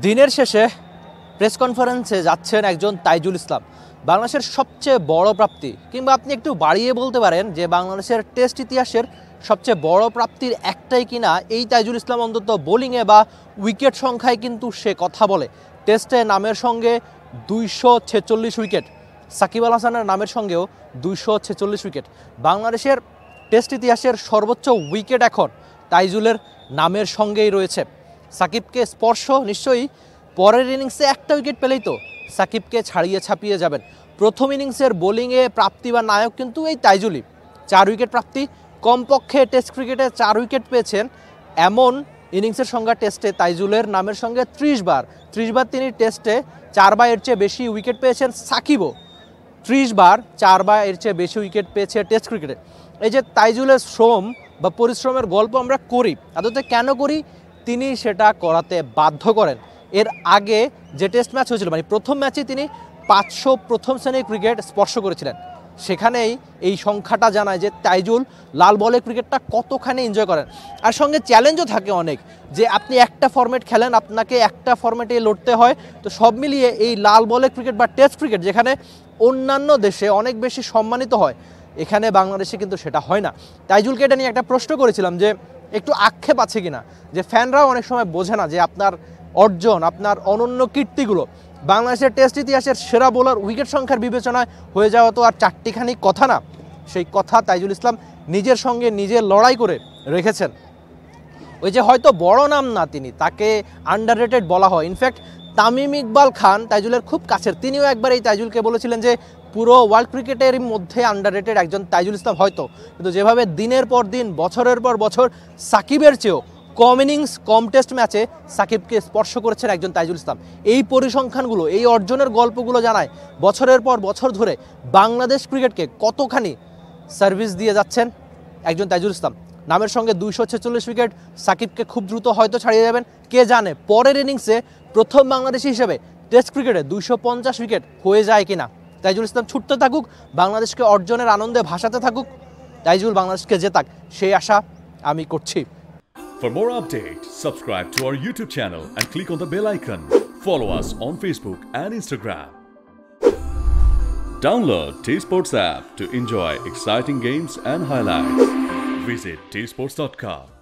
দিনের শেষে প্রেস কনফারেন্সে যাচ্ছেন একজন তাইজুল ইসলাম। বাংলাদেশের সবচেয়ে বড় প্রাপ্তি, কিংবা আপনি একটু বাড়িয়ে বলতে পারেন যে বাংলাদেশের টেস্ট ইতিহাসের সবচেয়ে বড় প্রাপ্তির একটাই কিনা এই তাইজুল ইসলাম অন্তত বোলিংয়ে বা উইকেট সংখ্যায় কিন্তু সে কথা বলে। টেস্টে নামের সঙ্গে 246 উইকেট, সাকিব আল হাসানের নামের সঙ্গেও 246 উইকেট। বাংলাদেশের টেস্ট ইতিহাসের সর্বোচ্চ উইকেট এখন তাইজুলের নামের সঙ্গেই রয়েছে। সাকিবকে স্পর্শ নিশ্চয়ই পরের ইনিংসে একটা উইকেট পেলেই তো সাকিবকে ছাড়িয়ে ছাপিয়ে যাবেন। প্রথম ইনিংসের বোলিংয়ে প্রাপ্তি বা নায়ক কিন্তু এই তাইজুলই। 4 উইকেট প্রাপ্তি, কমপক্ষে টেস্ট ক্রিকেটে 4 উইকেট পেয়েছেন এমন ইনিংসের সংখ্যা টেস্টে তাইজুলের নামের সঙ্গে 30 বার তিনি টেস্টে 4 বার এর চেয়ে বেশি উইকেট পেয়েছেন। সাকিবও 30 বার 4 বার এর চেয়ে বেশি উইকেট পেয়েছে টেস্ট ক্রিকেটে। এই যে তাইজুলের শ্রম বা পরিশ্রমের গল্প আমরা করি, আদতে কেন করি? তিনি সেটা করাতে বাধ্য করেন। এর আগে যে টেস্ট ম্যাচ হয়েছিল, মানে প্রথম ম্যাচে তিনি 500 প্রথম শ্রেণীর ক্রিকেট স্পর্শ করেছিলেন। সেখানেই এই সংখ্যাটা জানায় যে তাইজুল লাল বলে ক্রিকেটটা কতখানি এনজয় করেন। আর সঙ্গে চ্যালেঞ্জও থাকে অনেক, যে আপনি একটা ফরম্যাট খেলেন, আপনাকে একটা ফরম্যাটে লড়তে হয়। তো সব মিলিয়ে এই লাল বলে ক্রিকেট বা টেস্ট ক্রিকেট যেখানে অন্যান্য দেশে অনেক বেশি সম্মানিত হয়, এখানে বাংলাদেশে কিন্তু সেটা হয় না। তাইজুলকে এটা নিয়ে একটা প্রশ্ন করেছিলাম যে একটু আক্ষেপ আছে কিনা, যে ফ্যানরাও অনেক সময় বোঝে না যে আপনার অর্জন, আপনার অনন্য কীর্তিগুলো বাংলাদেশের টেস্ট ইতিহাসের সেরা বোলার উইকেট সংখ্যার বিবেচনায় হয়ে যাওয়া তো আর চারটিখানি কথা না। সেই কথা তাইজুল ইসলাম নিজের সঙ্গে নিজে লড়াই করে রেখেছেন। ওই যে হয়তো বড় নাম না তিনি, তাকে আন্ডাররেটেড বলা হয়। ইনফ্যাক্ট তামিম ইকবাল খান তাইজুলের খুব কাছের, তিনিও একবার এই তাইজুলকে বলেছিলেন যে পুরো ওয়ার্ল্ড ক্রিকেটের মধ্যে আন্ডাররেটেড একজন তাইজুল ইসলাম হয়তো। কিন্তু যেভাবে দিনের পর দিন বছরের পর বছর সাকিবের চেয়েও কম ইনিংস কম টেস্ট ম্যাচে সাকিবকে স্পর্শ করেছেন একজন তাইজুল ইসলাম, এই পরিসংখ্যানগুলো, এই অর্জনের গল্পগুলো জানায় বছরের পর বছর ধরে বাংলাদেশ ক্রিকেটকে কতখানি সার্ভিস দিয়ে যাচ্ছেন একজন তাইজুল ইসলাম। নামের সঙ্গে 246 উইকেট, সাকিবকে খুব দ্রুত হয়তো ছাড়িয়ে যাবেন। কে জানে পরের ইনিংসে প্রথম বাংলাদেশি হিসেবে টেস্ট ক্রিকেটে 250 উইকেট হয়ে যায় কিনা। তাইজুল ইসলাম ছুটতে থাকুক, বাংলাদেশকে অর্জনের আনন্দে ভাসাতে থাকুক, তাইজুল বাংলাদেশকে জেতাক, সেই আশা আমি করছি। For more updates, subscribe to our YouTube channel and click on the bell icon. Follow us on Facebook and Instagram. Download T-Sports app to enjoy exciting games and highlights. Visit tsports.com.